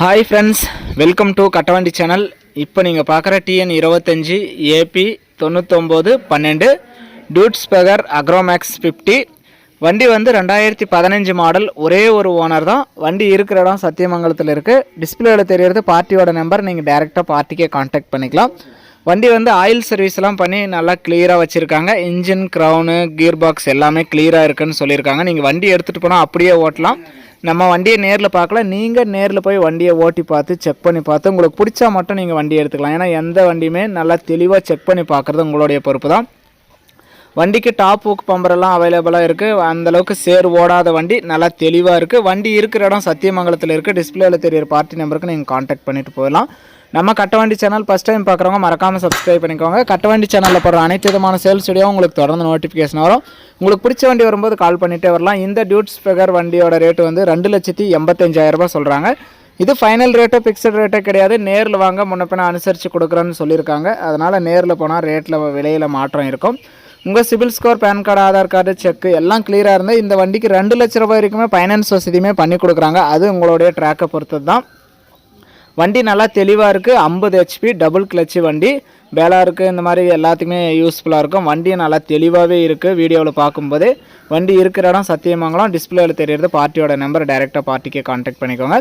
Hi friends, welcome to Kattavandi channel. இப்போ நீங்கள் பார்க்குற TN 25 AP 9912 டூட்ஸ் பெகர் அக்ரோமேக்ஸ் 50 வண்டி வந்து 2015 மாடல். ஒரே ஒரு ஓனர் தான். வண்டி இருக்கிற இடம் சத்தியமங்கலத்தில் இருக்குது. டிஸ்பிளேவில் தெரியறது பார்ட்டியோட நம்பர். நீங்கள் டேரெக்டாக பார்ட்டிக்கே கான்டாக்ட் பண்ணிக்கலாம். வண்டி வந்து ஆயில் சர்வீஸ்லாம் பண்ணி நல்லா கிளியராக வச்சுருக்காங்க. இன்ஜின், க்ரௌனு, கியர் பாக்ஸ் எல்லாமே கிளியராக இருக்குன்னு சொல்லியிருக்காங்க. நீங்கள் வண்டி எடுத்துகிட்டு போனால் அப்படியே ஓட்டலாம். நம்ம வண்டியை நேரில் பார்க்கல, நீங்கள் நேரில் போய் வண்டியை ஓட்டி பார்த்து செக் பண்ணி பார்த்து உங்களுக்கு பிடிச்சா மட்டும் நீங்கள் வண்டியை எடுத்துக்கலாம். ஏன்னா எந்த வண்டியுமே நல்லா தெளிவாக செக் பண்ணி பார்க்குறது உங்களுடைய பொறுப்பு தான். வண்டிக்கு டாப் ஹூக் பம்பரெல்லாம் அவைலபிளாக இருக்குது. அந்தளவுக்கு சேர் ஓடாத வண்டி, நல்லா தெளிவாக இருக்குது. வண்டி இருக்கிற இடம் சத்தியமங்கலத்தில் இருக்குது. டிஸ்பிளேவில் தெரியிற பார்ட்டி நம்பருக்கு நீங்கள் கான்டாக்ட் பண்ணிட்டு போயிடலாம். நம்ம கட்டவண்டி சேனல் ஃபஸ்ட் டைம் பார்க்குறவங்க மறக்காமல் சப்ஸ்கிரைப் பண்ணிக்கோங்க. கட்டவண்டி சேனலில் போடுற அனைத்து விதமான சேல்ஸ் வீடியோ உங்களுக்கு தொடர்ந்து நோட்டிஃபிகேஷன் வரும். உங்களுக்கு பிடிச்ச வண்டி வரும்போது கால் பண்ணிகிட்டே வரலாம். இந்த டியூட்ஸ் பெகர் வண்டியோட ரேட்டு வந்து 2,85,000 ரூபாய் சொல்கிறாங்க. இது ஃபைனல் ரேட்டோ ஃபிக்ஸட் ரேட்டோ கிடையாது. நேரில் வாங்க, முன்ன பின்ன அனுசரித்து கொடுக்குறேன்னு சொல்லியிருக்காங்க. அதனால் நேரில் போனால் ரேட்டில் விலையில் மாற்றம் இருக்கும். உங்கள் CIBIL score, PAN card, Aadhaar card, cheque எல்லாம் கிளியராக இருந்தால் இந்த வண்டிக்கு 2 லட்ச ரூபாய் வரைக்குமே ஃபைனான்ஸ் வசதியுமே பண்ணி கொடுக்குறாங்க. அது உங்களுடைய ட்ராக்கை பொறுத்தது தான். வண்டி நல்லா தெளிவாக இருக்குது. 50 HP டபுள் கிளச்சு வண்டி. பேலாருக்கு இந்த மாதிரி எல்லாத்துக்குமே யூஸ்ஃபுல்லாக இருக்கும். வண்டியும் நல்லா தெளிவாகவே இருக்குது. வீடியோவில் பார்க்கும்போது வண்டி இருக்கிற இடம் சத்தியமங்கலம். டிஸ்பிளேவில் தெரியுறது பார்ட்டியோட நம்பர். டைரெக்டாக பார்ட்டிக்கே கான்டாக்ட் பண்ணிக்கோங்க.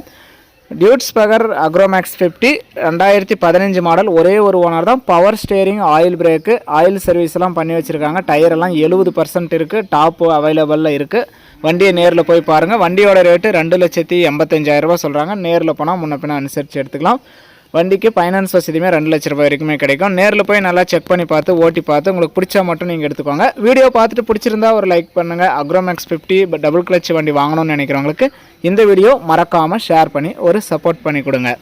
டியூட்ஸ் பெகர் அக்ரோமேக்ஸ் 50 2015 மாடல். ஒரே ஒரு ஓனர் தான். Power steering, oil brake, oil சர்வீஸ்லாம் பண்ணி வச்சுருக்காங்க. டயரெல்லாம் 70% இருக்குது. டாப்பு அவைலபிளில் இருக்குது. வண்டியை நேரில் போய் பாருங்கள். வண்டியோட ரேட்டு 2,85,000 ரூபாய் சொல்கிறாங்க. நேரில் போனால் முன்ன பின்ன அனுசரித்து எடுத்துக்கலாம். வண்டிக்கு ஃபைனான்ஸ் வசதியுமே 2 லட்ச ரூபாய் வரைக்குமே கிடைக்கும். நேரில் போய் நல்லா செக் பண்ணி பார்த்து ஓட்டி பார்த்து உங்களுக்கு பிடிச்சா மட்டும் நீங்கள் எடுத்துக்கோங்க. வீடியோ பார்த்துட்டு பிடிச்சிருந்தா ஒரு லைக் பண்ணுங்கள். அக்ரோமேக்ஸ் 50 டபுள் கிளச் வண்டி வாங்கணும்னு நினைக்கிறவங்களுக்கு இந்த வீடியோ மறக்காமல் ஷேர் பண்ணி ஒரு சப்போர்ட் பண்ணி கொடுங்க.